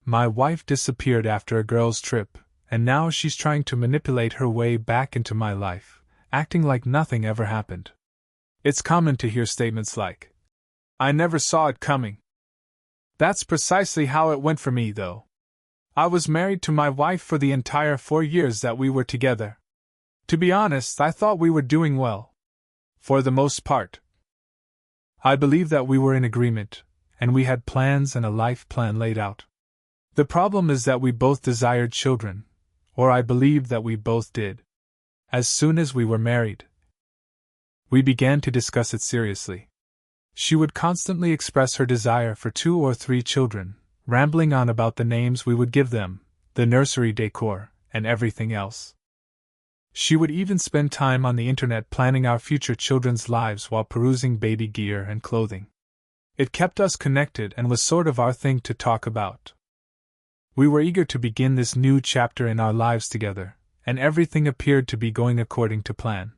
My wife disappeared after a girls' trip, and now she's trying to manipulate her way back into my life, acting like nothing ever happened. It's common to hear statements like, "I never saw it coming." That's precisely how it went for me, though. I was married to my wife for the entire 4 years that we were together. To be honest, I thought we were doing well. For the most part. I believe that we were in agreement, and we had plans and a life plan laid out. The problem is that we both desired children, or I believed that we both did. As soon as we were married, we began to discuss it seriously. She would constantly express her desire for 2 or 3 children, rambling on about the names we would give them, the nursery decor, and everything else. She would even spend time on the internet planning our future children's lives while perusing baby gear and clothing. It kept us connected and was sort of our thing to talk about. We were eager to begin this new chapter in our lives together, and everything appeared to be going according to plan.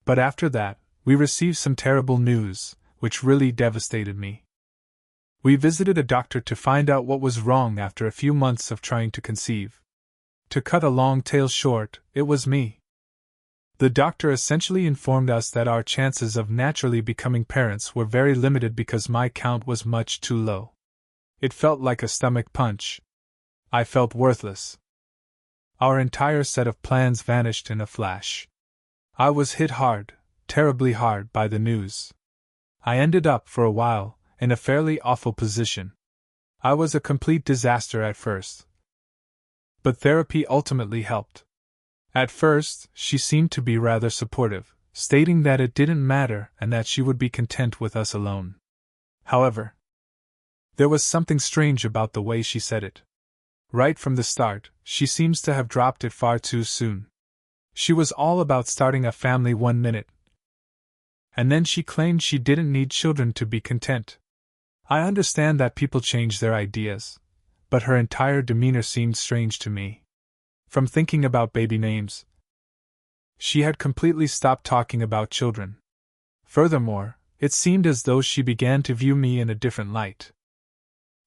But after that, we received some terrible news, which really devastated me. We visited a doctor to find out what was wrong after a few months of trying to conceive. To cut a long tale short, it was me. The doctor essentially informed us that our chances of naturally becoming parents were very limited because my count was much too low. It felt like a stomach punch. I felt worthless. Our entire set of plans vanished in a flash. I was hit hard, terribly hard, by the news. I ended up, for a while, in a fairly awful position. I was a complete disaster at first. But therapy ultimately helped. At first, she seemed to be rather supportive, stating that it didn't matter and that she would be content with us alone. However, there was something strange about the way she said it. Right from the start, she seems to have dropped it far too soon. She was all about starting a family 1 minute, and then she claimed she didn't need children to be content. I understand that people change their ideas, but her entire demeanor seemed strange to me. From thinking about baby names, she had completely stopped talking about children. Furthermore, it seemed as though she began to view me in a different light.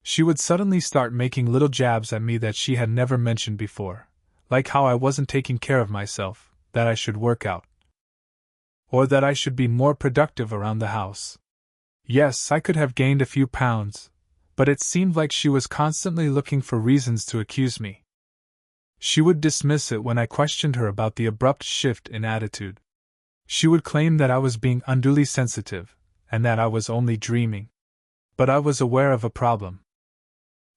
She would suddenly start making little jabs at me that she had never mentioned before, like how I wasn't taking care of myself, that I should work out, or that I should be more productive around the house. Yes, I could have gained a few pounds, but it seemed like she was constantly looking for reasons to accuse me. She would dismiss it when I questioned her about the abrupt shift in attitude. She would claim that I was being unduly sensitive, and that I was only dreaming. But I was aware of a problem.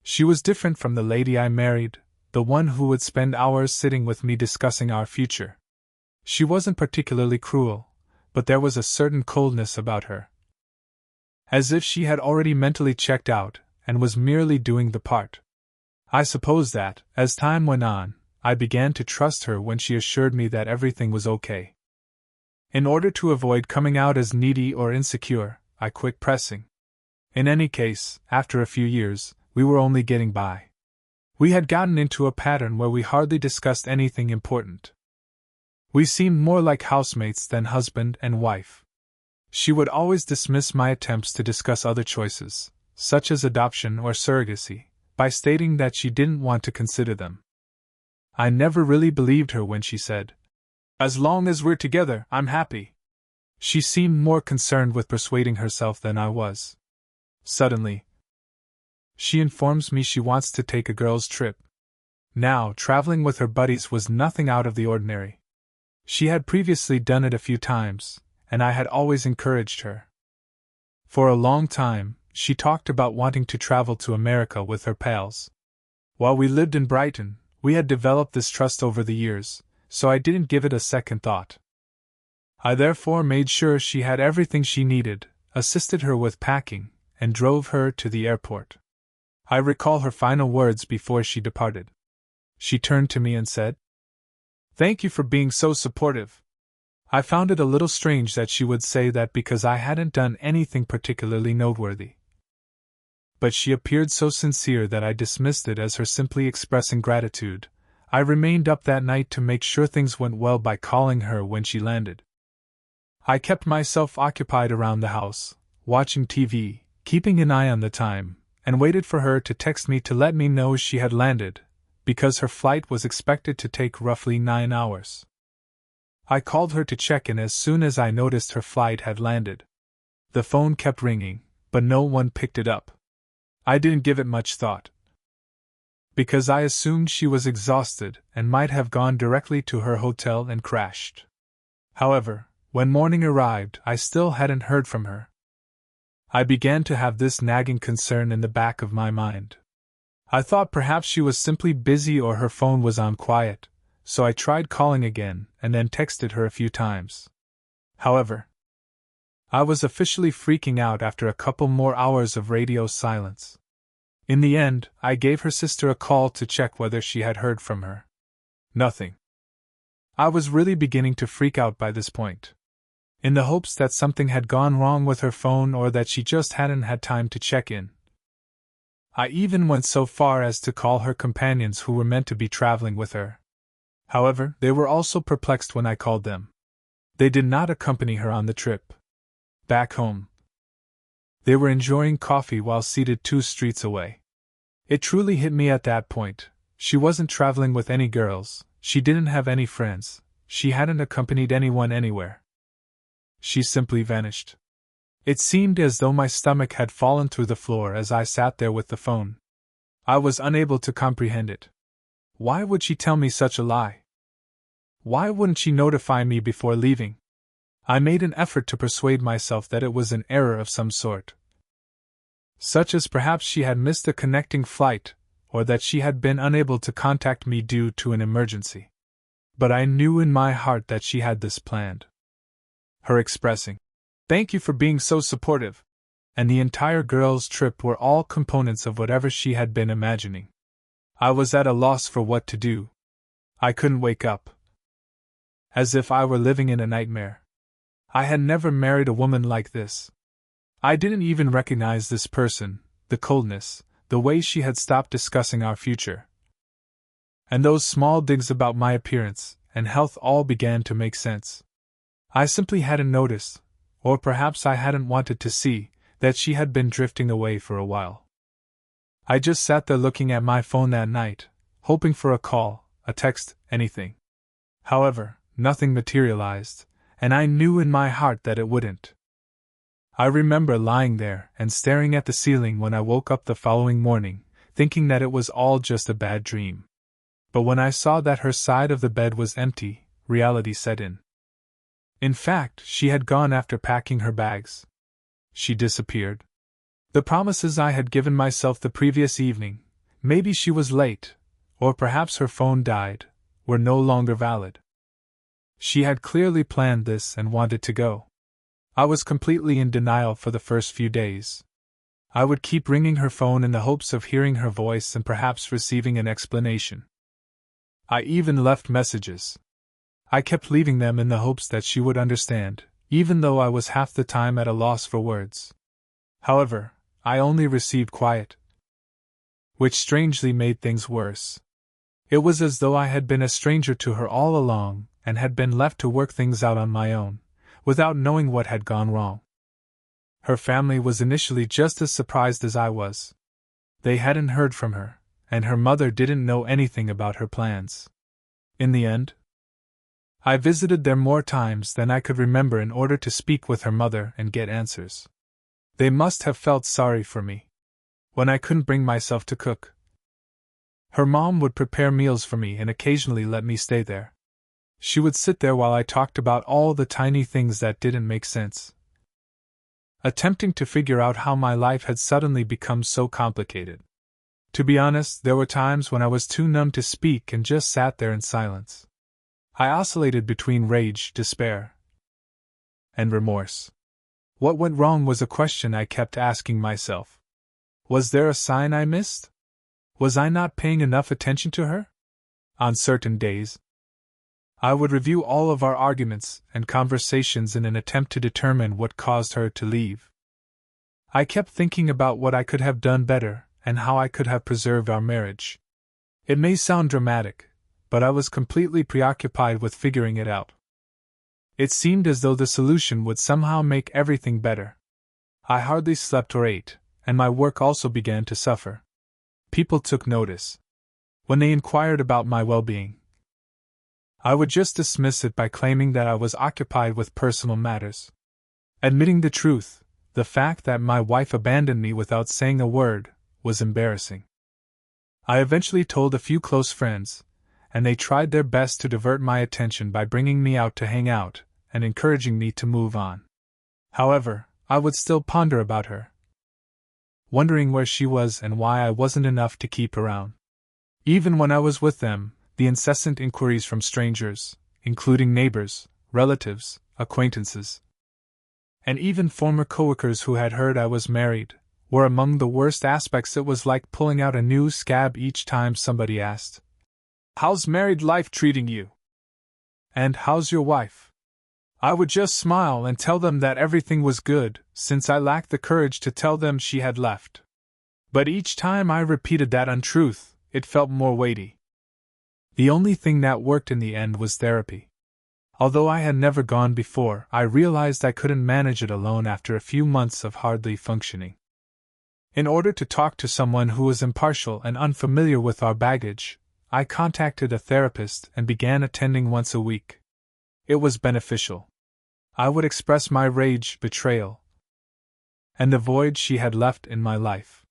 She was different from the lady I married, the one who would spend hours sitting with me discussing our future. She wasn't particularly cruel, but there was a certain coldness about her. As if she had already mentally checked out, and was merely doing the part. I suppose that, as time went on, I began to trust her when she assured me that everything was okay. In order to avoid coming out as needy or insecure, I quit pressing. In any case, after a few years, we were only getting by. We had gotten into a pattern where we hardly discussed anything important. We seemed more like housemates than husband and wife. She would always dismiss my attempts to discuss other choices, such as adoption or surrogacy, by stating that she didn't want to consider them. I never really believed her when she said, "As long as we're together, I'm happy." She seemed more concerned with persuading herself than I was. Suddenly, she informs me she wants to take a girls' trip. Now, traveling with her buddies was nothing out of the ordinary. She had previously done it a few times, and I had always encouraged her. For a long time, she talked about wanting to travel to America with her pals. While we lived in Brighton, we had developed this trust over the years, so I didn't give it a second thought. I therefore made sure she had everything she needed, assisted her with packing, and drove her to the airport. I recall her final words before she departed. She turned to me and said, "Thank you for being so supportive." I found it a little strange that she would say that because I hadn't done anything particularly noteworthy. But she appeared so sincere that I dismissed it as her simply expressing gratitude. I remained up that night to make sure things went well by calling her when she landed. I kept myself occupied around the house, watching TV, keeping an eye on the time, and waited for her to text me to let me know she had landed, because her flight was expected to take roughly 9 hours. I called her to check in as soon as I noticed her flight had landed. The phone kept ringing, but no one picked it up. I didn't give it much thought, because I assumed she was exhausted and might have gone directly to her hotel and crashed. However, when morning arrived, I still hadn't heard from her. I began to have this nagging concern in the back of my mind. I thought perhaps she was simply busy or her phone was on quiet, so I tried calling again and then texted her a few times. However, I was officially freaking out after a couple more hours of radio silence. In the end, I gave her sister a call to check whether she had heard from her. Nothing. I was really beginning to freak out by this point, in the hopes that something had gone wrong with her phone or that she just hadn't had time to check in. I even went so far as to call her companions who were meant to be traveling with her. However, they were also perplexed when I called them. They did not accompany her on the trip. Back home, they were enjoying coffee while seated 2 streets away. It truly hit me at that point. She wasn't traveling with any girls, she didn't have any friends, she hadn't accompanied anyone anywhere. She simply vanished. It seemed as though my stomach had fallen through the floor as I sat there with the phone. I was unable to comprehend it. Why would she tell me such a lie? Why wouldn't she notify me before leaving? I made an effort to persuade myself that it was an error of some sort, such as perhaps she had missed a connecting flight, or that she had been unable to contact me due to an emergency. But I knew in my heart that she had this planned. Her expressing, "Thank you for being so supportive," and the entire girls' trip were all components of whatever she had been imagining. I was at a loss for what to do. I couldn't wake up. As if I were living in a nightmare. I had never married a woman like this. I didn't even recognize this person, the coldness, the way she had stopped discussing our future. And those small digs about my appearance and health all began to make sense. I simply hadn't noticed, or perhaps I hadn't wanted to see, that she had been drifting away for a while. I just sat there looking at my phone that night, hoping for a call, a text, anything. However, nothing materialized, and I knew in my heart that it wouldn't. I remember lying there and staring at the ceiling when I woke up the following morning, thinking that it was all just a bad dream. But when I saw that her side of the bed was empty, reality set in. In fact, she had gone after packing her bags. She disappeared. The promises I had given myself the previous evening, maybe she was late, or perhaps her phone died, were no longer valid. She had clearly planned this and wanted to go. I was completely in denial for the first few days. I would keep ringing her phone in the hopes of hearing her voice and perhaps receiving an explanation. I even left messages. I kept leaving them in the hopes that she would understand, even though I was half the time at a loss for words. However, I only received quiet, which strangely made things worse. It was as though I had been a stranger to her all along and had been left to work things out on my own, without knowing what had gone wrong. Her family was initially just as surprised as I was. They hadn't heard from her, and her mother didn't know anything about her plans. In the end, I visited there more times than I could remember in order to speak with her mother and get answers. They must have felt sorry for me. When I couldn't bring myself to cook, her mom would prepare meals for me and occasionally let me stay there. She would sit there while I talked about all the tiny things that didn't make sense, attempting to figure out how my life had suddenly become so complicated. To be honest, there were times when I was too numb to speak and just sat there in silence. I oscillated between rage, despair, and remorse. What went wrong was a question I kept asking myself. Was there a sign I missed? Was I not paying enough attention to her? On certain days, I would review all of our arguments and conversations in an attempt to determine what caused her to leave. I kept thinking about what I could have done better and how I could have preserved our marriage. It may sound dramatic, but I was completely preoccupied with figuring it out. It seemed as though the solution would somehow make everything better. I hardly slept or ate, and my work also began to suffer. People took notice. When they inquired about my well-being, I would just dismiss it by claiming that I was occupied with personal matters. Admitting the truth, the fact that my wife abandoned me without saying a word, was embarrassing. I eventually told a few close friends, and they tried their best to divert my attention by bringing me out to hang out and encouraging me to move on. However, I would still ponder about her, wondering where she was and why I wasn't enough to keep around. Even when I was with them, the incessant inquiries from strangers, including neighbors, relatives, acquaintances, and even former coworkers who had heard I was married, were among the worst aspects. It was like pulling out a new scab each time somebody asked, "How's married life treating you?" And "How's your wife?" I would just smile and tell them that everything was good, since I lacked the courage to tell them she had left. But each time I repeated that untruth, it felt more weighty. The only thing that worked in the end was therapy. Although I had never gone before, I realized I couldn't manage it alone after a few months of hardly functioning. In order to talk to someone who was impartial and unfamiliar with our baggage, I contacted a therapist and began attending once a week. It was beneficial. I would express my rage, betrayal, and the void she had left in my life.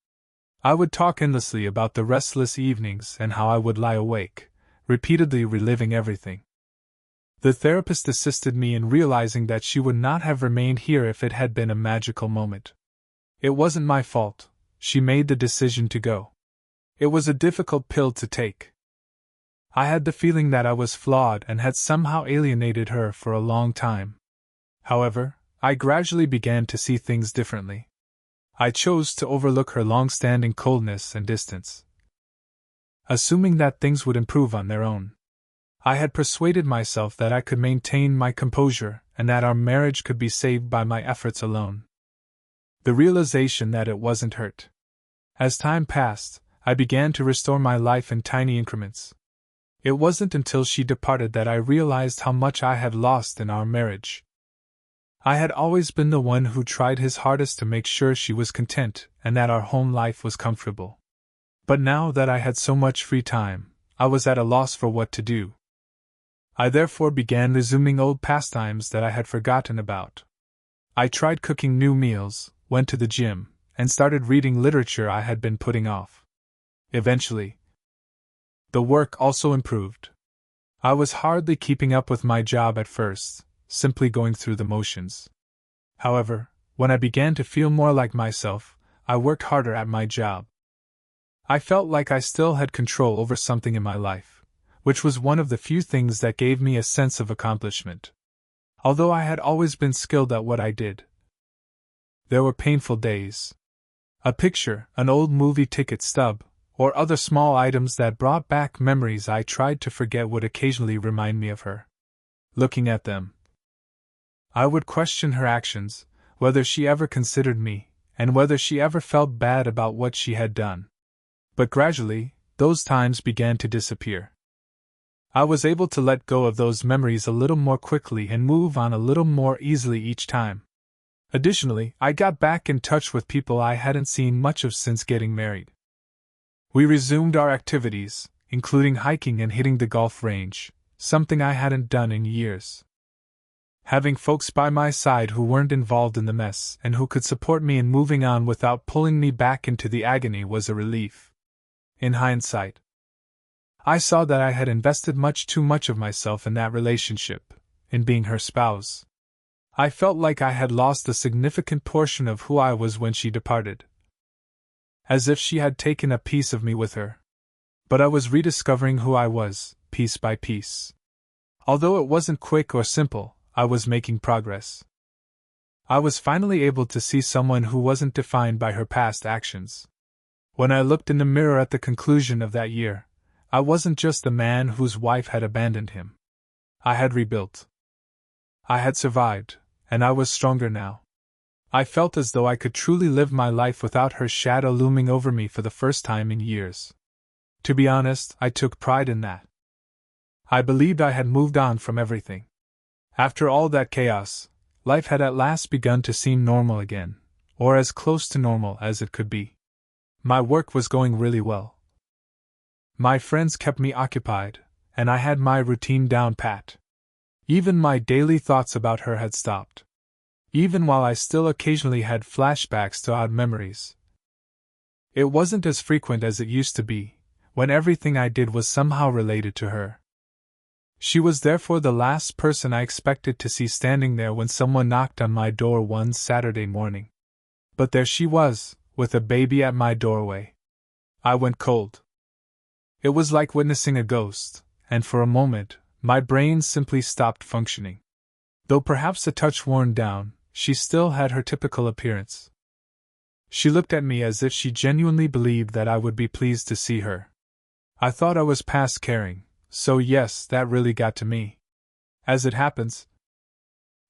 I would talk endlessly about the restless evenings and how I would lie awake, repeatedly reliving everything. The therapist assisted me in realizing that she would not have remained here if it had been a magical moment. It wasn't my fault. She made the decision to go. It was a difficult pill to take. I had the feeling that I was flawed and had somehow alienated her for a long time. However, I gradually began to see things differently. I chose to overlook her long-standing coldness and distance, assuming that things would improve on their own. I had persuaded myself that I could maintain my composure and that our marriage could be saved by my efforts alone. The realization that it wasn't hurt. As time passed, I began to restore my life in tiny increments. It wasn't until she departed that I realized how much I had lost in our marriage. I had always been the one who tried his hardest to make sure she was content and that our home life was comfortable. But now that I had so much free time, I was at a loss for what to do. I therefore began resuming old pastimes that I had forgotten about. I tried cooking new meals, went to the gym, and started reading literature I had been putting off. Eventually, the work also improved. I was hardly keeping up with my job at first, simply going through the motions. However, when I began to feel more like myself, I worked harder at my job. I felt like I still had control over something in my life, which was one of the few things that gave me a sense of accomplishment. Although I had always been skilled at what I did, there were painful days. A picture, an old movie ticket stub, or other small items that brought back memories I tried to forget would occasionally remind me of her. Looking at them, I would question her actions, whether she ever considered me, and whether she ever felt bad about what she had done. But gradually, those times began to disappear. I was able to let go of those memories a little more quickly and move on a little more easily each time. Additionally, I got back in touch with people I hadn't seen much of since getting married. We resumed our activities, including hiking and hitting the golf range, something I hadn't done in years. Having folks by my side who weren't involved in the mess and who could support me in moving on without pulling me back into the agony was a relief. In hindsight, I saw that I had invested much too much of myself in that relationship, in being her spouse. I felt like I had lost a significant portion of who I was when she departed, as if she had taken a piece of me with her. But I was rediscovering who I was, piece by piece. Although it wasn't quick or simple, I was making progress. I was finally able to see someone who wasn't defined by her past actions. When I looked in the mirror at the conclusion of that year, I wasn't just the man whose wife had abandoned him. I had rebuilt. I had survived, and I was stronger now. I felt as though I could truly live my life without her shadow looming over me for the first time in years. To be honest, I took pride in that. I believed I had moved on from everything. After all that chaos, life had at last begun to seem normal again, or as close to normal as it could be. My work was going really well. My friends kept me occupied, and I had my routine down pat. Even my daily thoughts about her had stopped. Even while I still occasionally had flashbacks to odd memories. It wasn't as frequent as it used to be, when everything I did was somehow related to her. She was therefore the last person I expected to see standing there when someone knocked on my door one Saturday morning. But there she was, with a baby at my doorway. I went cold. It was like witnessing a ghost, and for a moment, my brain simply stopped functioning. Though perhaps a touch worn down, she still had her typical appearance. She looked at me as if she genuinely believed that I would be pleased to see her. I thought I was past caring, so yes, that really got to me. As it happens,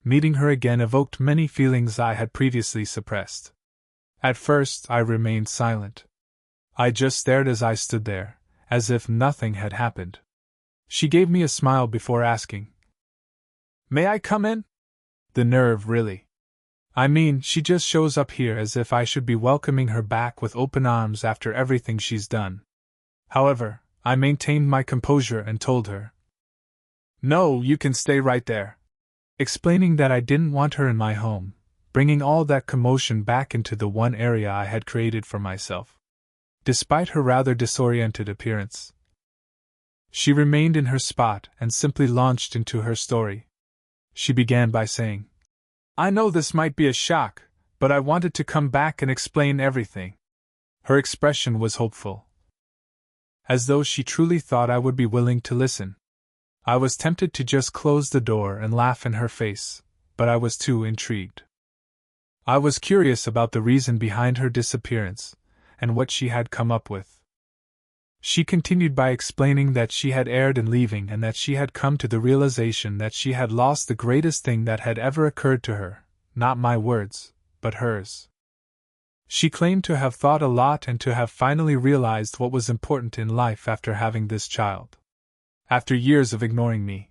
meeting her again evoked many feelings I had previously suppressed. At first, I remained silent. I just stared as I stood there, as if nothing had happened. She gave me a smile before asking, "May I come in?" The nerve, really. I mean, she just shows up here as if I should be welcoming her back with open arms after everything she's done. However, I maintained my composure and told her, "No, you can stay right there," explaining that I didn't want her in my home, bringing all that commotion back into the one area I had created for myself. Despite her rather disoriented appearance, she remained in her spot and simply launched into her story. She began by saying, "I know this might be a shock, but I wanted to come back and explain everything." Her expression was hopeful, as though she truly thought I would be willing to listen. I was tempted to just close the door and laugh in her face, but I was too intrigued. I was curious about the reason behind her disappearance, and what she had come up with. She continued by explaining that she had erred in leaving and that she had come to the realization that she had lost the greatest thing that had ever occurred to her, not my words, but hers. She claimed to have thought a lot and to have finally realized what was important in life after having this child. After years of ignoring me,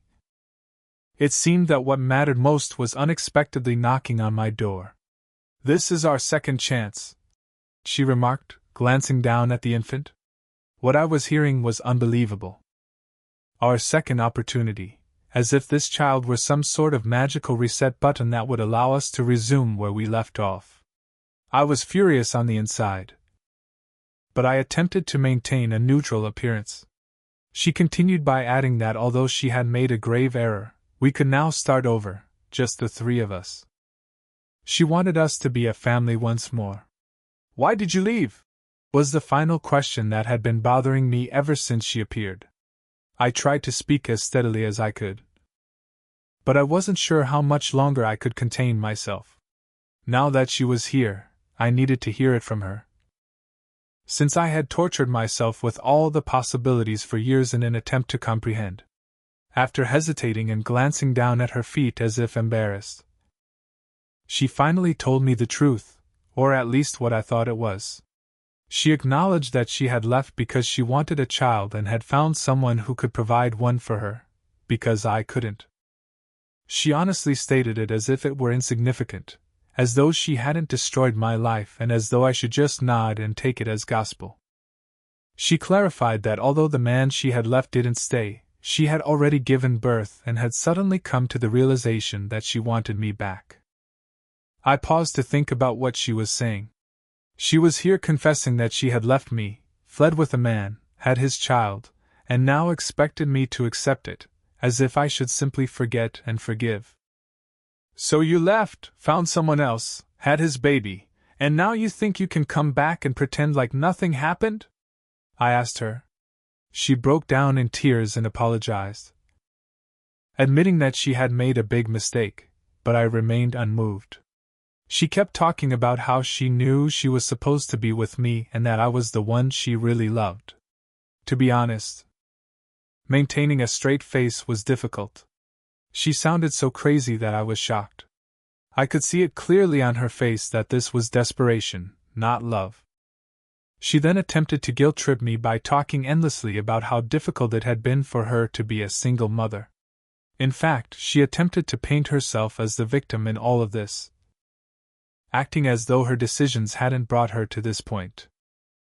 it seemed that what mattered most was unexpectedly knocking on my door. "This is our second chance," she remarked, glancing down at the infant. What I was hearing was unbelievable. Our second opportunity, as if this child were some sort of magical reset button that would allow us to resume where we left off. I was furious on the inside, but I attempted to maintain a neutral appearance. She continued by adding that although she had made a grave error, we could now start over, just the three of us. She wanted us to be a family once more. "Why did you leave?" was the final question that had been bothering me ever since she appeared. I tried to speak as steadily as I could, but I wasn't sure how much longer I could contain myself. Now that she was here, I needed to hear it from her. Since I had tortured myself with all the possibilities for years in an attempt to comprehend. After hesitating and glancing down at her feet as if embarrassed, she finally told me the truth, or at least what I thought it was. She acknowledged that she had left because she wanted a child and had found someone who could provide one for her, because I couldn't. She honestly stated it as if it were insignificant, as though she hadn't destroyed my life and as though I should just nod and take it as gospel. She clarified that although the man she had left didn't stay, she had already given birth and had suddenly come to the realization that she wanted me back. I paused to think about what she was saying. She was here confessing that she had left me, fled with a man, had his child, and now expected me to accept it, as if I should simply forget and forgive. "So you left, found someone else, had his baby, and now you think you can come back and pretend like nothing happened?" I asked her. She broke down in tears and apologized, admitting that she had made a big mistake, but I remained unmoved. She kept talking about how she knew she was supposed to be with me and that I was the one she really loved. To be honest, maintaining a straight face was difficult. She sounded so crazy that I was shocked. I could see it clearly on her face that this was desperation, not love. She then attempted to guilt-trip me by talking endlessly about how difficult it had been for her to be a single mother. In fact, she attempted to paint herself as the victim in all of this. acting as though her decisions hadn't brought her to this point.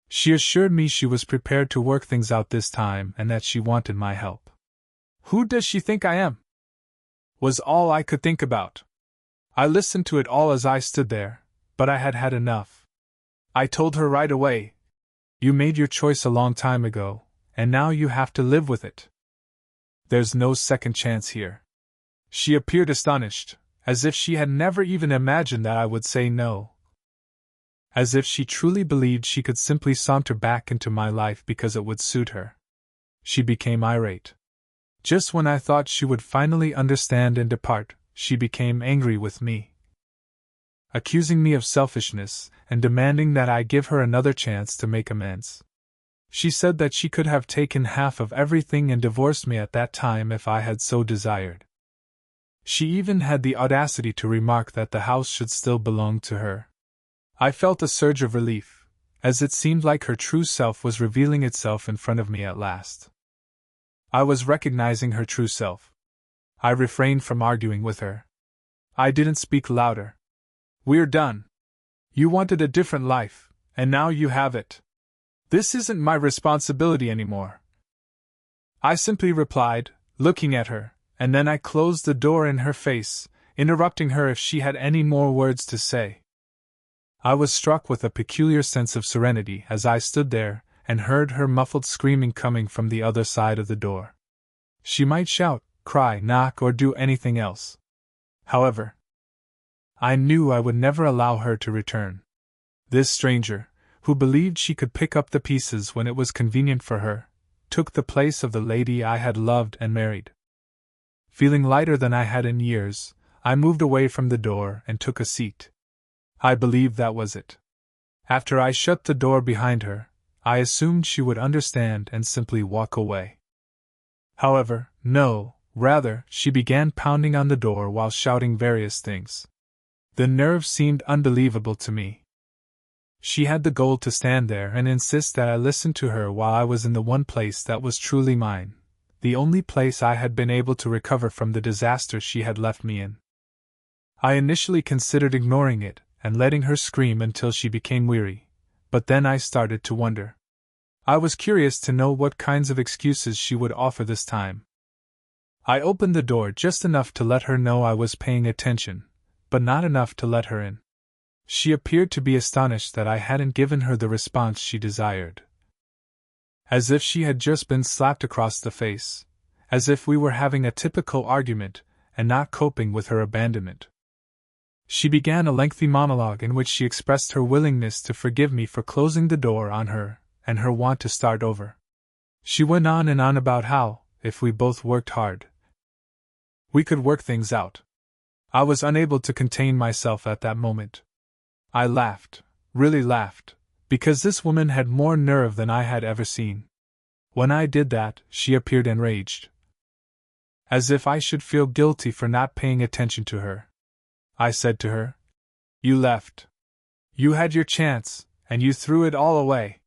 She assured me she was prepared to work things out this time and that she wanted my help. "Who does she think I am?" was all I could think about. I listened to it all as I stood there, but I had had enough. I told her right away, "You made your choice a long time ago, and now you have to live with it. There's no second chance here." She appeared astonished, as if she had never even imagined that I would say no. As if she truly believed she could simply saunter back into my life because it would suit her. She became irate. Just when I thought she would finally understand and depart, she became angry with me, accusing me of selfishness and demanding that I give her another chance to make amends. She said that she could have taken half of everything and divorced me at that time if I had so desired. She even had the audacity to remark that the house should still belong to her. I felt a surge of relief, as it seemed like her true self was revealing itself in front of me at last. I was recognizing her true self. I refrained from arguing with her. I didn't speak louder. "We're done. You wanted a different life, and now you have it. This isn't my responsibility anymore," I simply replied, looking at her, and then I closed the door in her face, interrupting her if she had any more words to say. I was struck with a peculiar sense of serenity as I stood there and heard her muffled screaming coming from the other side of the door. She might shout, cry, knock, or do anything else. However, I knew I would never allow her to return. This stranger, who believed she could pick up the pieces when it was convenient for her, took the place of the lady I had loved and married. Feeling lighter than I had in years, I moved away from the door and took a seat. I believed that was it. After I shut the door behind her, I assumed she would understand and simply walk away. However, no, rather, she began pounding on the door while shouting various things. The nerve seemed unbelievable to me. She had the gall to stand there and insist that I listen to her while I was in the one place that was truly mine, the only place I had been able to recover from the disaster she had left me in. I initially considered ignoring it and letting her scream until she became weary, but then I started to wonder. I was curious to know what kinds of excuses she would offer this time. I opened the door just enough to let her know I was paying attention, but not enough to let her in. She appeared to be astonished that I hadn't given her the response she desired. As if she had just been slapped across the face, as if we were having a typical argument and not coping with her abandonment. She began a lengthy monologue in which she expressed her willingness to forgive me for closing the door on her and her want to start over. She went on and on about how, if we both worked hard, we could work things out. I was unable to contain myself at that moment. I laughed, really laughed, because this woman had more nerve than I had ever seen. When I did that, she appeared enraged. As if I should feel guilty for not paying attention to her. I said to her, "You left. You had your chance, and you threw it all away.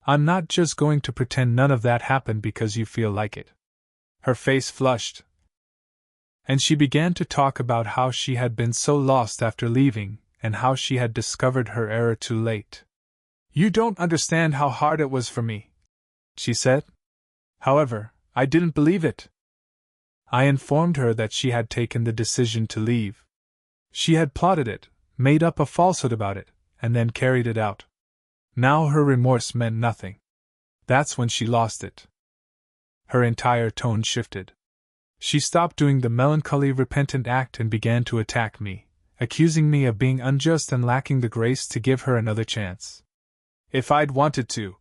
I'm not just going to pretend none of that happened because you feel like it." Her face flushed, and she began to talk about how she had been so lost after leaving, and how she had discovered her error too late. "You don't understand how hard it was for me," she said. However, I didn't believe it. I informed her that she had taken the decision to leave. She had plotted it, made up a falsehood about it, and then carried it out. Now her remorse meant nothing. That's when she lost it. Her entire tone shifted. She stopped doing the melancholy repentant act and began to attack me, accusing me of being unjust and lacking the grace to give her another chance. "If I'd wanted to,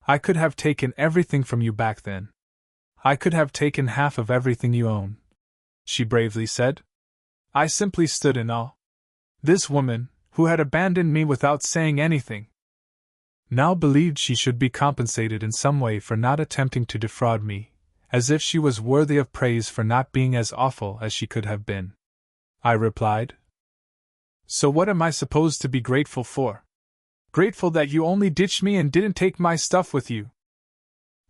I could have taken everything from you back then. I could have taken half of everything you own," she bravely said. I simply stood in awe. This woman, who had abandoned me without saying anything, now believed she should be compensated in some way for not attempting to defraud me, as if she was worthy of praise for not being as awful as she could have been. I replied, "So what am I supposed to be grateful for? Grateful that you only ditched me and didn't take my stuff with you?"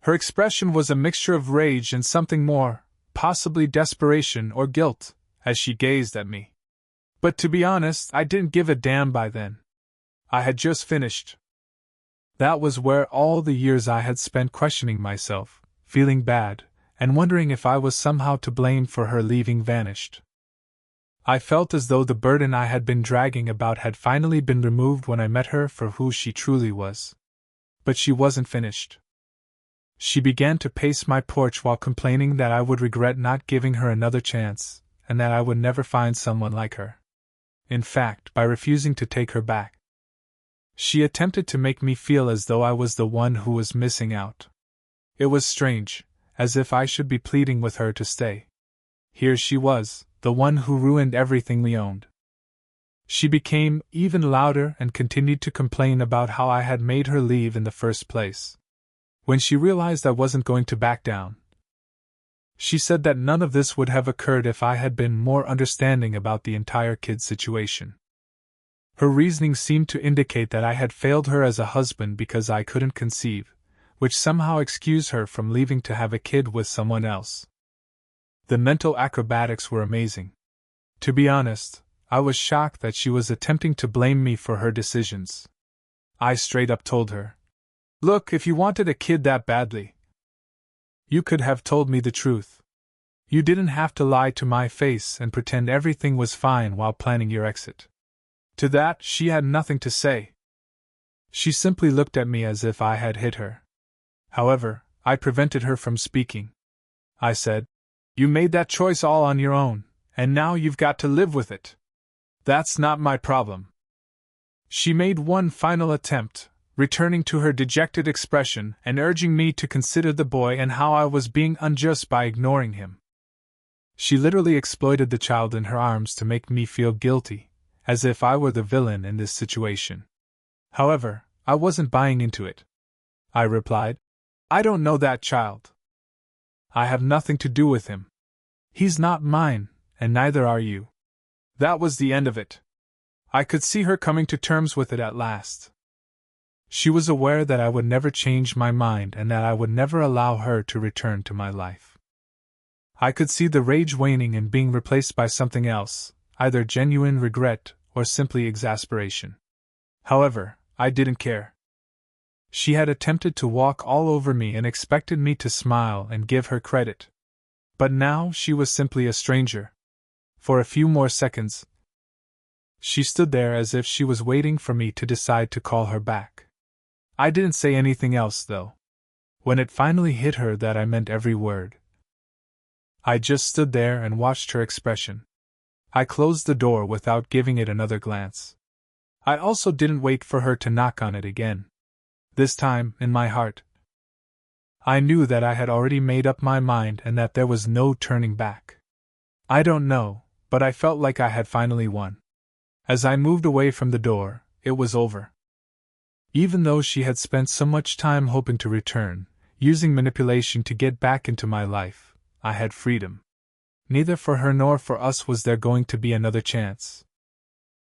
Her expression was a mixture of rage and something more, possibly desperation or guilt, as she gazed at me. But to be honest, I didn't give a damn by then. I had just finished. That was where all the years I had spent questioning myself, feeling bad, and wondering if I was somehow to blame for her leaving vanished. I felt as though the burden I had been dragging about had finally been removed when I met her for who she truly was. But she wasn't finished. She began to pace my porch while complaining that I would regret not giving her another chance, and that I would never find someone like her. In fact, by refusing to take her back, she attempted to make me feel as though I was the one who was missing out. It was strange, as if I should be pleading with her to stay. Here she was, the one who ruined everything we owned. She became even louder and continued to complain about how I had made her leave in the first place. When she realized I wasn't going to back down, she said that none of this would have occurred if I had been more understanding about the entire kid situation. Her reasoning seemed to indicate that I had failed her as a husband because I couldn't conceive, which somehow excused her from leaving to have a kid with someone else. The mental acrobatics were amazing. To be honest, I was shocked that she was attempting to blame me for her decisions. I straight up told her, "Look, if you wanted a kid that badly, you could have told me the truth. You didn't have to lie to my face and pretend everything was fine while planning your exit." To that, she had nothing to say. She simply looked at me as if I had hit her. However, I prevented her from speaking. I said, "You made that choice all on your own, and now you've got to live with it. That's not my problem." She made one final attempt, returning to her dejected expression and urging me to consider the boy and how I was being unjust by ignoring him. She literally exploited the child in her arms to make me feel guilty, as if I were the villain in this situation. However, I wasn't buying into it. I replied, "I don't know that child. I have nothing to do with him. He's not mine, and neither are you." That was the end of it. I could see her coming to terms with it at last. She was aware that I would never change my mind and that I would never allow her to return to my life. I could see the rage waning and being replaced by something else, either genuine regret or simply exasperation. However, I didn't care. She had attempted to walk all over me and expected me to smile and give her credit. But now she was simply a stranger. For a few more seconds, she stood there as if she was waiting for me to decide to call her back. I didn't say anything else, though. When it finally hit her that I meant every word, I just stood there and watched her expression. I closed the door without giving it another glance. I also didn't wait for her to knock on it again. This time, in my heart, I knew that I had already made up my mind and that there was no turning back. I don't know, but I felt like I had finally won. As I moved away from the door, it was over. Even though she had spent so much time hoping to return, using manipulation to get back into my life, I had freedom. Neither for her nor for us was there going to be another chance.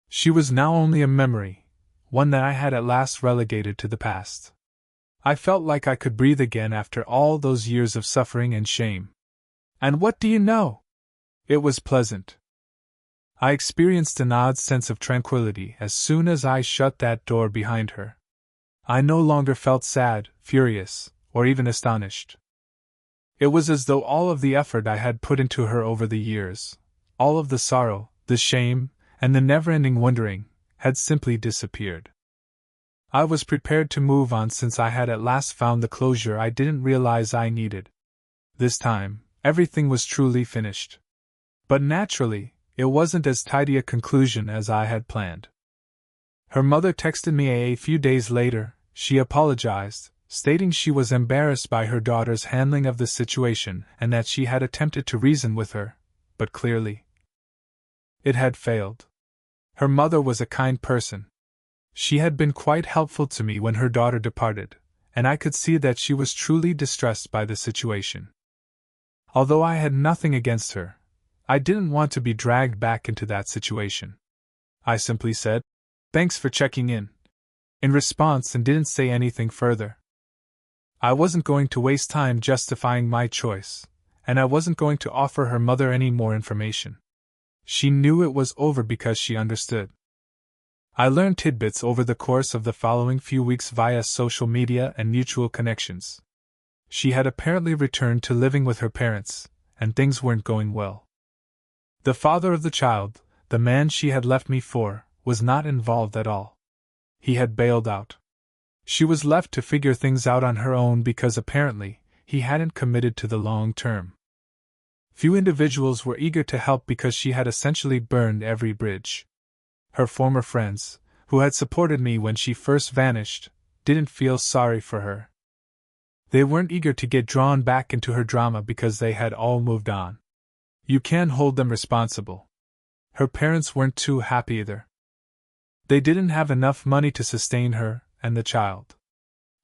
She was now only a memory, one that I had at last relegated to the past. I felt like I could breathe again after all those years of suffering and shame. And what do you know? It was pleasant. I experienced an odd sense of tranquility as soon as I shut that door behind her. I no longer felt sad, furious, or even astonished. It was as though all of the effort I had put into her over the years, all of the sorrow, the shame, and the never-ending wondering, had simply disappeared. I was prepared to move on since I had at last found the closure I didn't realize I needed. This time, everything was truly finished. But naturally, it wasn't as tidy a conclusion as I had planned. Her mother texted me a few days later. She apologized, stating she was embarrassed by her daughter's handling of the situation and that she had attempted to reason with her, but clearly, it had failed. Her mother was a kind person. She had been quite helpful to me when her daughter departed, and I could see that she was truly distressed by the situation. Although I had nothing against her, I didn't want to be dragged back into that situation. I simply said, "Thanks for checking in," in response and didn't say anything further. I wasn't going to waste time justifying my choice, and I wasn't going to offer her mother any more information. She knew it was over because she understood. I learned tidbits over the course of the following few weeks via social media and mutual connections. She had apparently returned to living with her parents, and things weren't going well. The father of the child, the man she had left me for, was not involved at all. He had bailed out. She was left to figure things out on her own because apparently he hadn't committed to the long term. Few individuals were eager to help because she had essentially burned every bridge. Her former friends, who had supported me when she first vanished, didn't feel sorry for her. They weren't eager to get drawn back into her drama because they had all moved on. You can't hold them responsible. Her parents weren't too happy either. They didn't have enough money to sustain her and the child.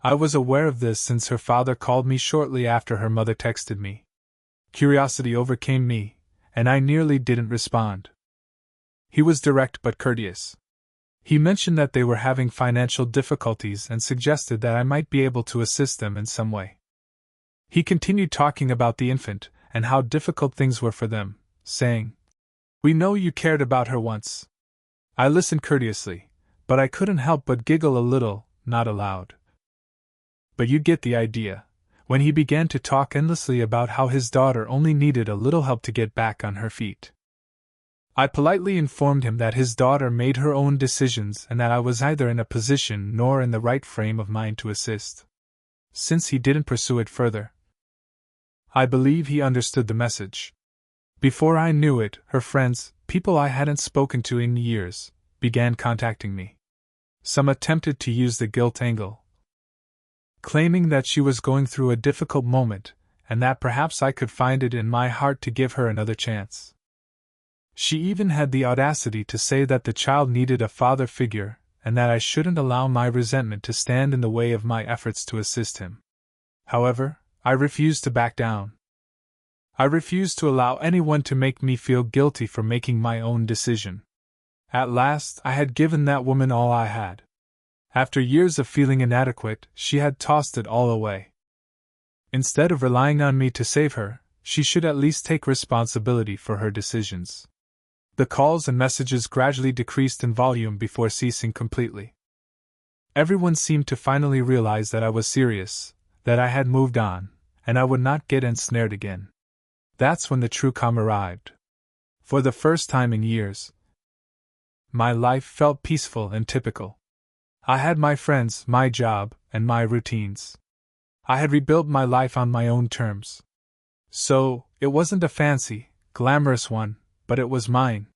I was aware of this since her father called me shortly after her mother texted me. Curiosity overcame me, and I nearly didn't respond. He was direct but courteous. He mentioned that they were having financial difficulties and suggested that I might be able to assist them in some way. He continued talking about the infant and how difficult things were for them, saying, "We know you cared about her once." I listened courteously, but I couldn't help but giggle a little, not aloud. But you get the idea, when he began to talk endlessly about how his daughter only needed a little help to get back on her feet. I politely informed him that his daughter made her own decisions and that I was neither in a position nor in the right frame of mind to assist. Since he didn't pursue it further, I believe he understood the message. Before I knew it, her friends, people I hadn't spoken to in years, began contacting me. Some attempted to use the guilt angle, claiming that she was going through a difficult moment and that perhaps I could find it in my heart to give her another chance. She even had the audacity to say that the child needed a father figure and that I shouldn't allow my resentment to stand in the way of my efforts to assist him. However, I refused to back down. I refused to allow anyone to make me feel guilty for making my own decision. At last, I had given that woman all I had. After years of feeling inadequate, she had tossed it all away. Instead of relying on me to save her, she should at least take responsibility for her decisions. The calls and messages gradually decreased in volume before ceasing completely. Everyone seemed to finally realize that I was serious, that I had moved on, and I would not get ensnared again. That's when the true calm arrived. For the first time in years, my life felt peaceful and typical. I had my friends, my job, and my routines. I had rebuilt my life on my own terms. So, it wasn't a fancy, glamorous one, but it was mine.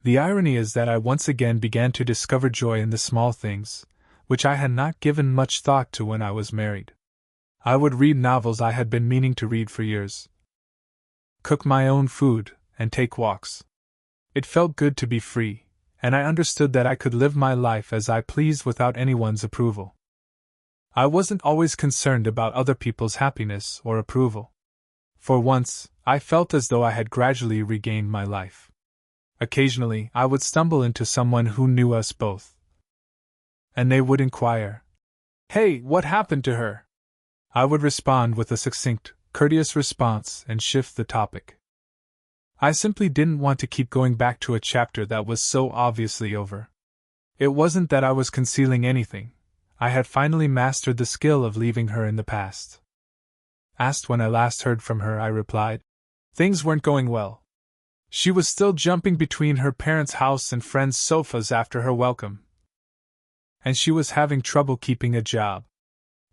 The irony is that I once again began to discover joy in the small things, which I had not given much thought to when I was married. I would read novels I had been meaning to read for years, cook my own food, and take walks. It felt good to be free, and I understood that I could live my life as I pleased without anyone's approval. I wasn't always concerned about other people's happiness or approval. For once, I felt as though I had gradually regained my life. Occasionally, I would stumble into someone who knew us both, and they would inquire, "Hey, what happened to her?" I would respond with a succinct, courteous response and shift the topic. I simply didn't want to keep going back to a chapter that was so obviously over. It wasn't that I was concealing anything. I had finally mastered the skill of leaving her in the past. Asked when I last heard from her, I replied, things weren't going well. She was still jumping between her parents' house and friends' sofas after her welcome, and she was having trouble keeping a job.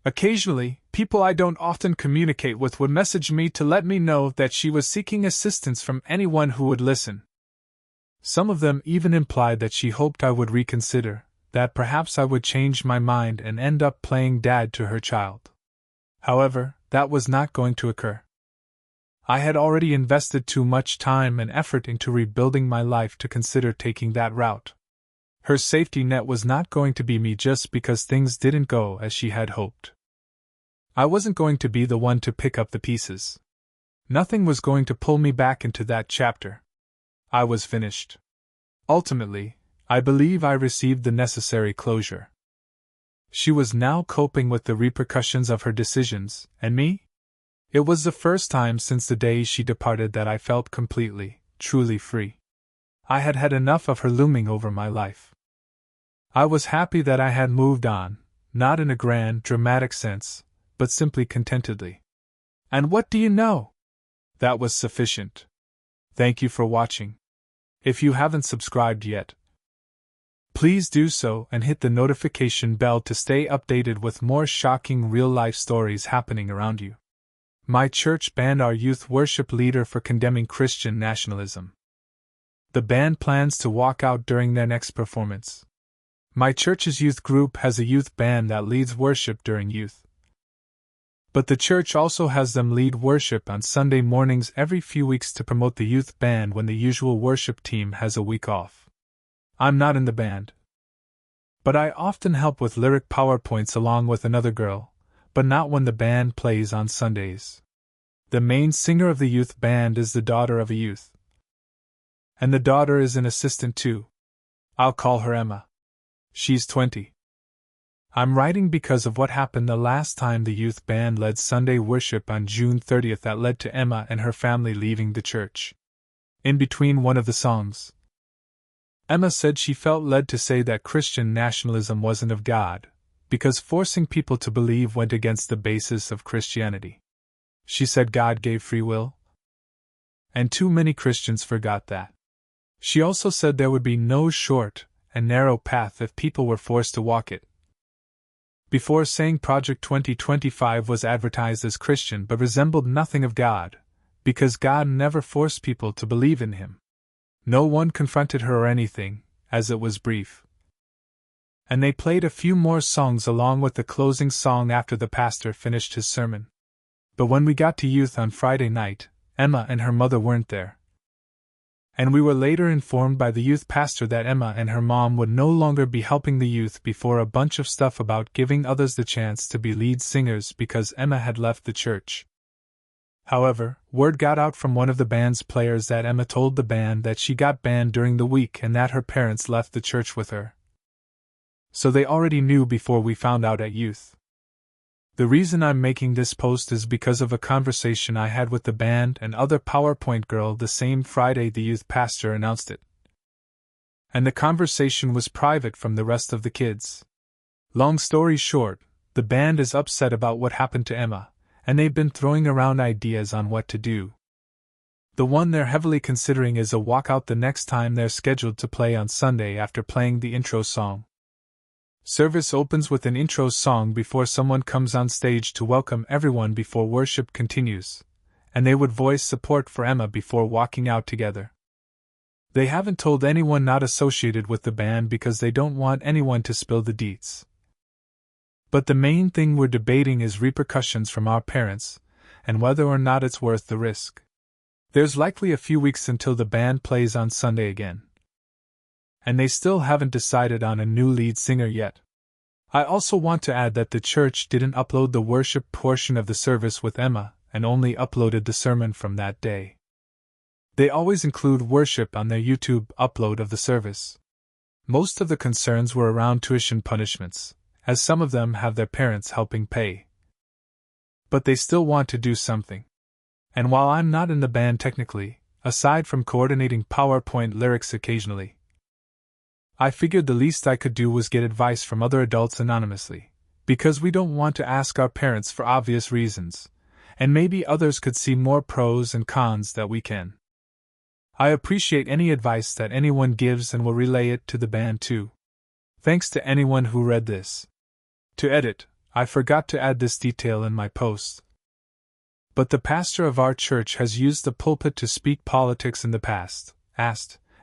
Occasionally, people I don't often communicate with would message me to let me know that she was seeking assistance from anyone who would listen. Some of them even implied that she hoped I would reconsider, that perhaps I would change my mind and end up playing dad to her child. However, that was not going to occur. I had already invested too much time and effort into rebuilding my life to consider taking that route. Her safety net was not going to be me just because things didn't go as she had hoped. I wasn't going to be the one to pick up the pieces. Nothing was going to pull me back into that chapter. I was finished. Ultimately, I believe I received the necessary closure. She was now coping with the repercussions of her decisions, and me? It was the first time since the day she departed that I felt completely, truly free. I had had enough of her looming over my life. I was happy that I had moved on, not in a grand, dramatic sense, but simply contentedly. And what do you know? That was sufficient. Thank you for watching. If you haven't subscribed yet, please do so and hit the notification bell to stay updated with more shocking real-life stories happening around you. My church banned our youth worship leader for condemning Christian nationalism. The band plans to walk out during their next performance. My church's youth group has a youth band that leads worship during youth. But the church also has them lead worship on Sunday mornings every few weeks to promote the youth band when the usual worship team has a week off. I'm not in the band, but I often help with lyric PowerPoints along with another girl, but not when the band plays on Sundays. The main singer of the youth band is the daughter of a youth. And the daughter is an assistant too. I'll call her Emma. She's 20. I'm writing because of what happened the last time the youth band led Sunday worship on June 30th that led to Emma and her family leaving the church. In between one of the songs, Emma said she felt led to say that Christian nationalism wasn't of God, because forcing people to believe went against the basis of Christianity. She said God gave free will, and too many Christians forgot that. She also said there would be no short and narrow path if people were forced to walk it. Before saying Project 2025 was advertised as Christian but resembled nothing of God, because God never forced people to believe in Him. No one confronted her or anything, as it was brief. And they played a few more songs along with the closing song after the pastor finished his sermon. But when we got to youth on Friday night, Emma and her mother weren't there. And we were later informed by the youth pastor that Emma and her mom would no longer be helping the youth before a bunch of stuff about giving others the chance to be lead singers because Emma had left the church. However, word got out from one of the band's players that Emma told the band that she got banned during the week and that her parents left the church with her. So they already knew before we found out at youth. The reason I'm making this post is because of a conversation I had with the band and other PowerPoint girl the same Friday the youth pastor announced it. And the conversation was private from the rest of the kids. Long story short, the band is upset about what happened to Emma, and they've been throwing around ideas on what to do. The one they're heavily considering is a walkout the next time they're scheduled to play on Sunday after playing the intro song. Service opens with an intro song before someone comes on stage to welcome everyone before worship continues, and they would voice support for Emma before walking out together. They haven't told anyone not associated with the band because they don't want anyone to spill the deets. But the main thing we're debating is repercussions from our parents, and whether or not it's worth the risk. There's likely a few weeks until the band plays on Sunday again. And they still haven't decided on a new lead singer yet. I also want to add that the church didn't upload the worship portion of the service with Emma and only uploaded the sermon from that day. They always include worship on their YouTube upload of the service. Most of the concerns were around tuition punishments, as some of them have their parents helping pay. But they still want to do something. And while I'm not in the band technically, aside from coordinating PowerPoint lyrics occasionally, I figured the least I could do was get advice from other adults anonymously, because we don't want to ask our parents for obvious reasons, and maybe others could see more pros and cons that we can. I appreciate any advice that anyone gives and will relay it to the band too. Thanks to anyone who read this. To edit, I forgot to add this detail in my post. But the pastor of our church has used the pulpit to speak politics in the past,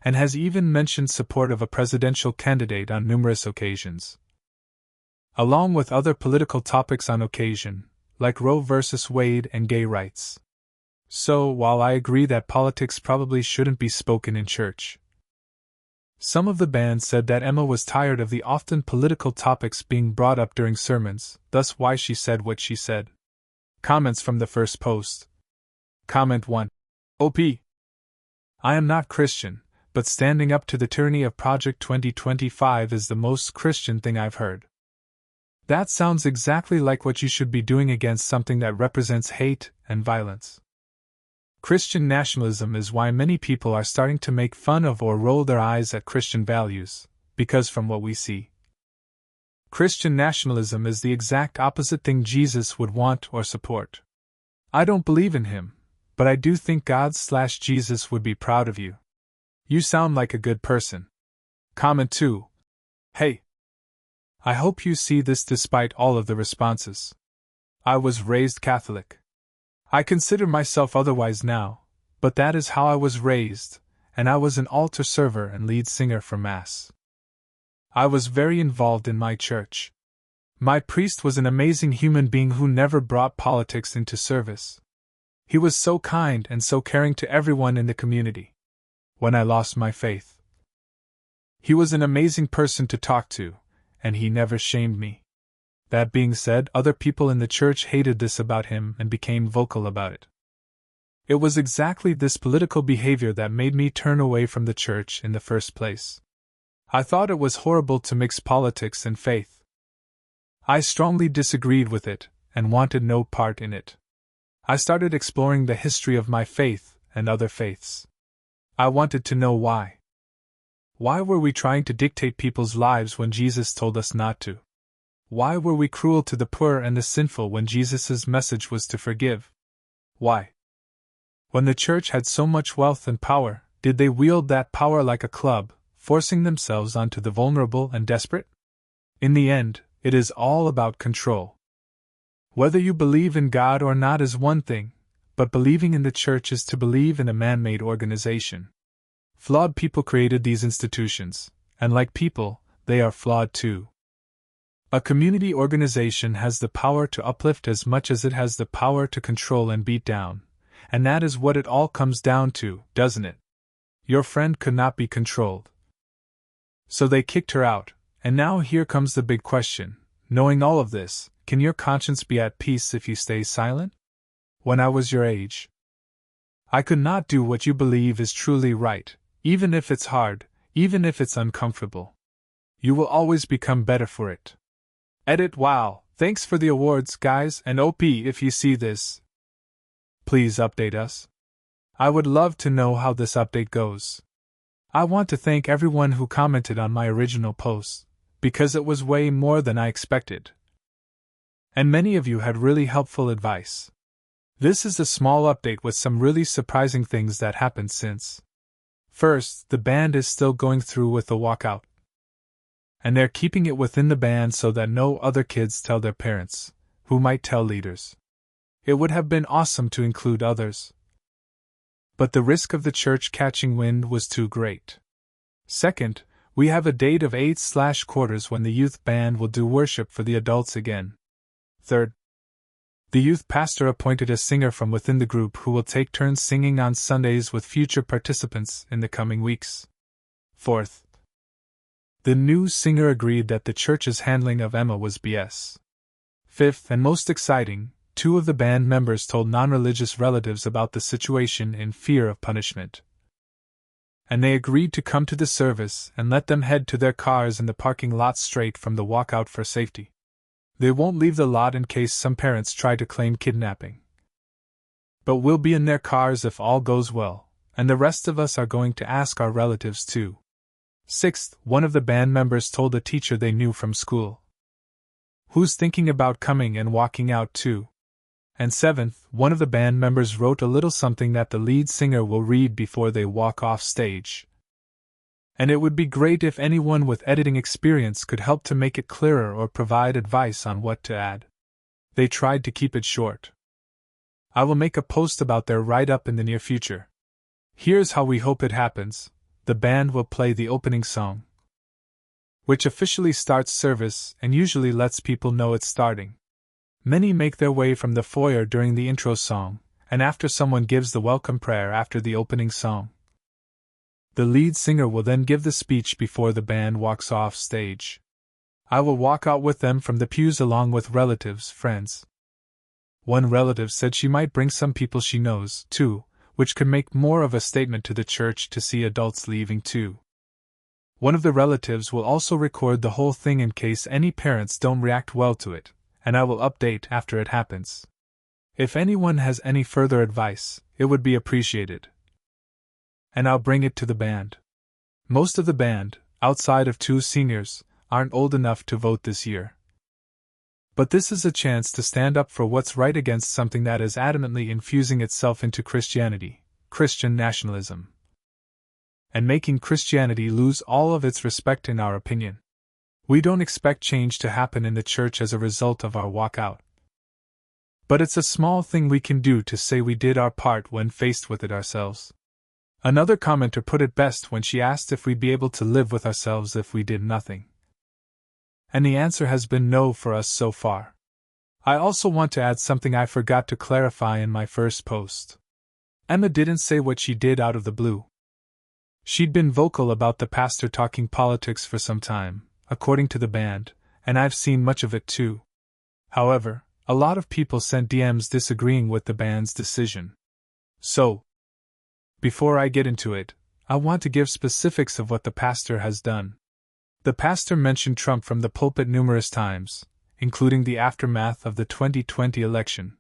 and has even mentioned support of a presidential candidate on numerous occasions, along with other political topics on occasion, like Roe v. Wade and gay rights. So, while I agree that politics probably shouldn't be spoken in church, some of the band said that Emma was tired of the often political topics being brought up during sermons, thus why she said what she said. Comments from the first post. Comment 1. OP. I am not Christian, but standing up to the tyranny of Project 2025 is the most Christian thing I've heard. That sounds exactly like what you should be doing against something that represents hate and violence. Christian nationalism is why many people are starting to make fun of or roll their eyes at Christian values, because from what we see, Christian nationalism is the exact opposite thing Jesus would want or support. I don't believe in him, but I do think God/Jesus would be proud of you. You sound like a good person. Comment 2. Hey. I hope you see this despite all of the responses. I was raised Catholic. I consider myself otherwise now, but that is how I was raised, and I was an altar server and lead singer for Mass. I was very involved in my church. My priest was an amazing human being who never brought politics into service. He was so kind and so caring to everyone in the community. When I lost my faith, he was an amazing person to talk to, and he never shamed me. That being said, other people in the church hated this about him and became vocal about it. It was exactly this political behavior that made me turn away from the church in the first place. I thought it was horrible to mix politics and faith. I strongly disagreed with it and wanted no part in it. I started exploring the history of my faith and other faiths. I wanted to know why. Why were we trying to dictate people's lives when Jesus told us not to? Why were we cruel to the poor and the sinful when Jesus' message was to forgive? Why? When the church had so much wealth and power, did they wield that power like a club, forcing themselves onto the vulnerable and desperate? In the end, it is all about control. Whether you believe in God or not is one thing, but believing in the church is to believe in a man-made organization. Flawed people created these institutions, and like people, they are flawed too. A community organization has the power to uplift as much as it has the power to control and beat down, and that is what it all comes down to, doesn't it? Your friend could not be controlled. So they kicked her out, and now here comes the big question. Knowing all of this, can your conscience be at peace if you stay silent? When I was your age, I could not do what you believe is truly right, even if it's hard, even if it's uncomfortable. You will always become better for it. Edit. Wow, thanks for the awards, guys, and OP, if you see this, please update us. I would love to know how this update goes. I want to thank everyone who commented on my original post, because it was way more than I expected. And many of you had really helpful advice. This is a small update with some really surprising things that happened since. First, the band is still going through with the walkout. And they're keeping it within the band so that no other kids tell their parents, who might tell leaders. It would have been awesome to include others, but the risk of the church catching wind was too great. Second, we have a date of 8/quarters when the youth band will do worship for the adults again. Third, the youth pastor appointed a singer from within the group who will take turns singing on Sundays with future participants in the coming weeks. Fourth, the new singer agreed that the church's handling of Emma was BS. Fifth, and most exciting, 2 of the band members told non-religious relatives about the situation in fear of punishment. And they agreed to come to the service and let them head to their cars in the parking lot straight from the walkout for safety. They won't leave the lot in case some parents try to claim kidnapping. But we'll be in their cars if all goes well, and the rest of us are going to ask our relatives too. Sixth, one of the band members told a teacher they knew from school, who's thinking about coming and walking out too. And seventh, one of the band members wrote a little something that the lead singer will read before they walk off stage. And it would be great if anyone with editing experience could help to make it clearer or provide advice on what to add. They tried to keep it short. I will make a post about their write-up in the near future. Here's how we hope it happens. The band will play the opening song, which officially starts service and usually lets people know it's starting. Many make their way from the foyer during the intro song, and after someone gives the welcome prayer after the opening song. The lead singer will then give the speech before the band walks off stage. I will walk out with them from the pews along with relatives, friends. One relative said she might bring some people she knows, too, which could make more of a statement to the church to see adults leaving too. One of the relatives will also record the whole thing in case any parents don't react well to it, and I will update after it happens. If anyone has any further advice, it would be appreciated. And I'll bring it to the band. Most of the band, outside of 2 seniors, aren't old enough to vote this year. But this is a chance to stand up for what's right against something that is adamantly infusing itself into Christianity, Christian nationalism, and making Christianity lose all of its respect in our opinion. We don't expect change to happen in the church as a result of our walkout. But it's a small thing we can do to say we did our part when faced with it ourselves. Another commenter put it best when she asked if we'd be able to live with ourselves if we did nothing. And the answer has been no for us so far. I also want to add something I forgot to clarify in my first post. Emma didn't say what she did out of the blue. She'd been vocal about the pastor talking politics for some time, according to the band, and I've seen much of it too. However, a lot of people sent DMs disagreeing with the band's decision. So, before I get into it, I want to give specifics of what the pastor has done. The pastor mentioned Trump from the pulpit numerous times, including the aftermath of the 2020 election,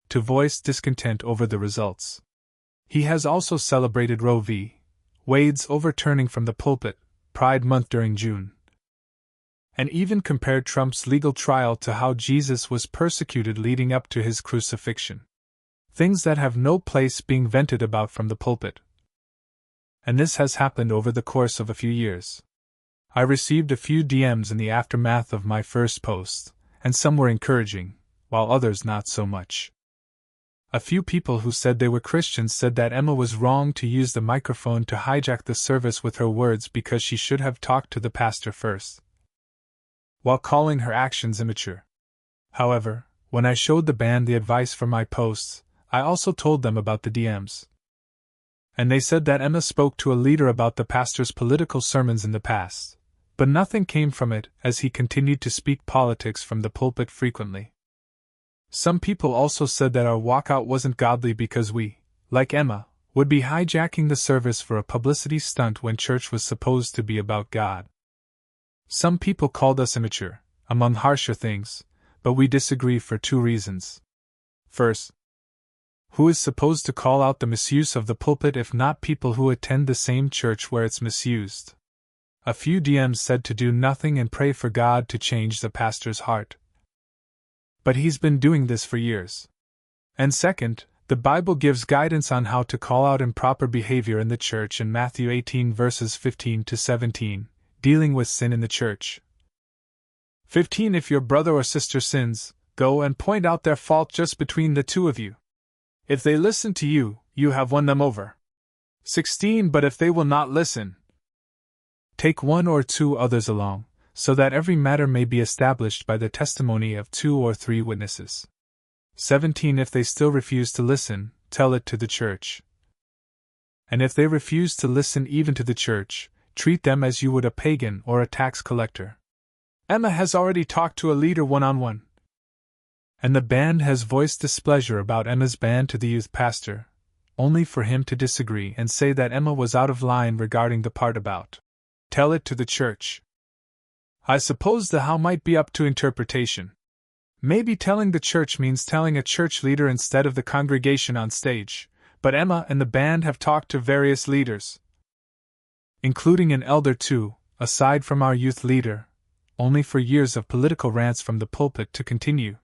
to voice discontent over the results. He has also celebrated Roe v. Wade's overturning from the pulpit, Pride Month during June, and even compared Trump's legal trial to how Jesus was persecuted leading up to his crucifixion. Things that have no place being vented about from the pulpit. And this has happened over the course of a few years. I received a few DMs in the aftermath of my first post, and some were encouraging, while others not so much. A few people who said they were Christians said that Emma was wrong to use the microphone to hijack the service with her words because she should have talked to the pastor first, while calling her actions immature. However, when I showed the band the advice for my posts, I also told them about the DMs. And they said that Emma spoke to a leader about the pastor's political sermons in the past, but nothing came from it as he continued to speak politics from the pulpit frequently. Some people also said that our walkout wasn't godly because we, like Emma, would be hijacking the service for a publicity stunt when church was supposed to be about God. Some people called us immature, among harsher things, but we disagree for 2 reasons. First, who is supposed to call out the misuse of the pulpit if not people who attend the same church where it's misused? A few DMs said to do nothing and pray for God to change the pastor's heart. But he's been doing this for years. And second, the Bible gives guidance on how to call out improper behavior in the church in Matthew 18 verses 15 to 17, dealing with sin in the church. 15 If your brother or sister sins, go and point out their fault just between the 2 of you. If they listen to you, you have won them over. 16 But if they will not listen, take 1 or 2 others along, so that every matter may be established by the testimony of 2 or 3 witnesses. 17 If they still refuse to listen, tell it to the church. And if they refuse to listen even to the church, treat them as you would a pagan or a tax collector. Emma has already talked to a leader one-on-one. And the band has voiced displeasure about Emma's ban to the youth pastor, only for him to disagree and say that Emma was out of line regarding the part about tell it to the church. I suppose the how might be up to interpretation. Maybe telling the church means telling a church leader instead of the congregation on stage, but Emma and the band have talked to various leaders, including an elder too, aside from our youth leader, only for years of political rants from the pulpit to continue.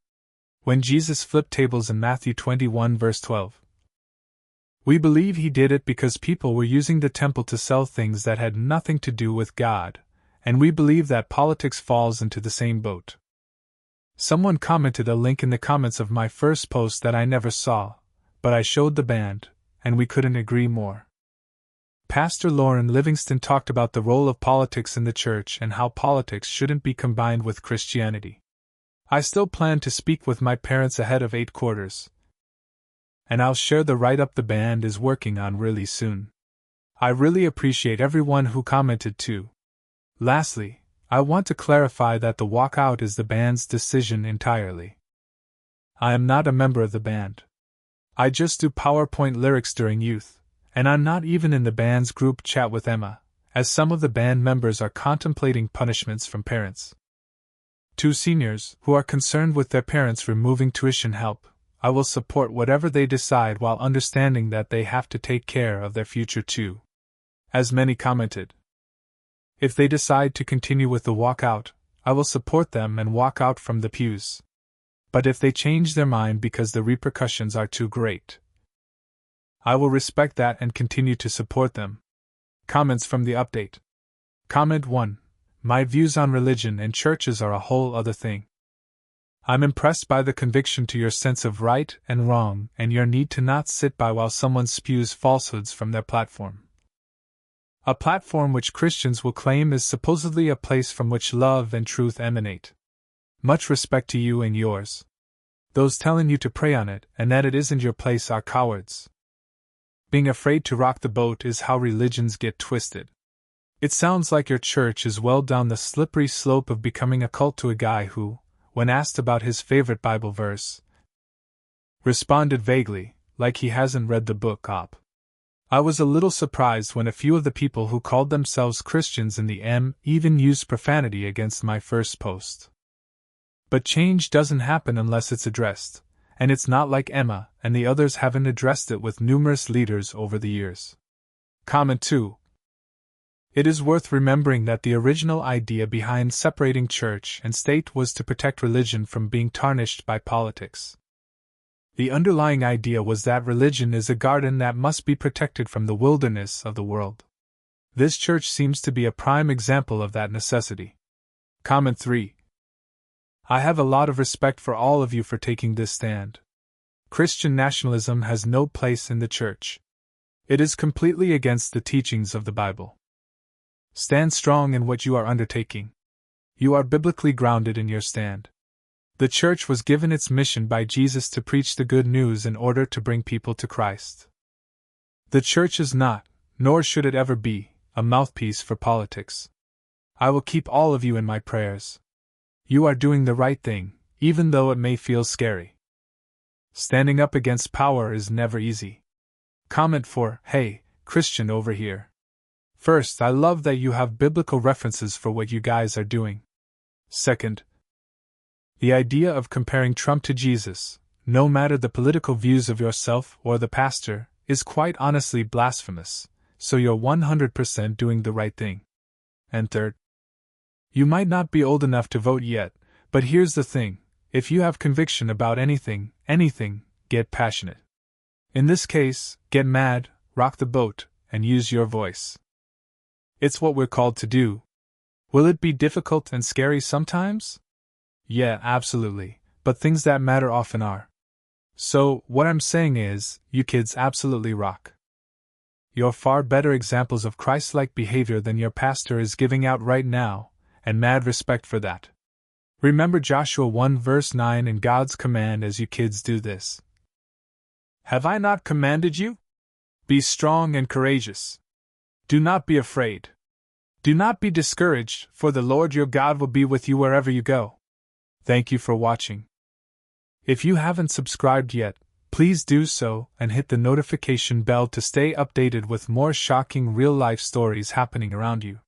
When Jesus flipped tables in Matthew 21 verse 12. We believe he did it because people were using the temple to sell things that had nothing to do with God, and we believe that politics falls into the same boat. Someone commented a link in the comments of my first post that I never saw, but I showed the band, and we couldn't agree more. Pastor Lauren Livingston talked about the role of politics in the church and how politics shouldn't be combined with Christianity. I still plan to speak with my parents ahead of 8 quarters, and I'll share the write-up the band is working on really soon. I really appreciate everyone who commented too. Lastly, I want to clarify that the walkout is the band's decision entirely. I am not a member of the band. I just do PowerPoint lyrics during youth, and I'm not even in the band's group chat with Emma, as some of the band members are contemplating punishments from parents. 2 seniors, who are concerned with their parents removing tuition help, I will support whatever they decide while understanding that they have to take care of their future too. As many commented, if they decide to continue with the walkout, I will support them and walk out from the pews. But if they change their mind because the repercussions are too great, I will respect that and continue to support them. Comments from the update. Comment 1. My views on religion and churches are a whole other thing. I'm impressed by the conviction to your sense of right and wrong and your need to not sit by while someone spews falsehoods from their platform. A platform which Christians will claim is supposedly a place from which love and truth emanate. Much respect to you and yours. Those telling you to pray on it and that it isn't your place are cowards. Being afraid to rock the boat is how religions get twisted. It sounds like your church is well down the slippery slope of becoming a cult to a guy who, when asked about his favorite Bible verse, responded vaguely, like he hasn't read the book up. I was a little surprised when a few of the people who called themselves Christians in the M even used profanity against my first post. But change doesn't happen unless it's addressed, and it's not like Emma and the others haven't addressed it with numerous leaders over the years. Comment 2. It is worth remembering that the original idea behind separating church and state was to protect religion from being tarnished by politics. The underlying idea was that religion is a garden that must be protected from the wilderness of the world. This church seems to be a prime example of that necessity. Comment 3. I have a lot of respect for all of you for taking this stand. Christian nationalism has no place in the church. It is completely against the teachings of the Bible. Stand strong in what you are undertaking. You are biblically grounded in your stand. The church was given its mission by Jesus to preach the good news in order to bring people to Christ. The church is not, nor should it ever be, a mouthpiece for politics. I will keep all of you in my prayers. You are doing the right thing, even though it may feel scary. Standing up against power is never easy. Comment 4. Hey, Christian over here. First, I love that you have biblical references for what you guys are doing. Second, the idea of comparing Trump to Jesus, no matter the political views of yourself or the pastor, is quite honestly blasphemous, so you're 100% doing the right thing. And third, you might not be old enough to vote yet, but here's the thing, if you have conviction about anything, get passionate. In this case, get mad, rock the boat, and use your voice. It's what we're called to do. Will it be difficult and scary sometimes? Yeah, absolutely, but things that matter often are. So, what I'm saying is, you kids absolutely rock. You're far better examples of Christ-like behavior than your pastor is giving out right now, and mad respect for that. Remember Joshua 1 verse 9 and God's command as you kids do this. Have I not commanded you? Be strong and courageous. Do not be afraid. Do not be discouraged, for the Lord your God will be with you wherever you go. Thank you for watching. If you haven't subscribed yet, please do so and hit the notification bell to stay updated with more shocking real-life stories happening around you.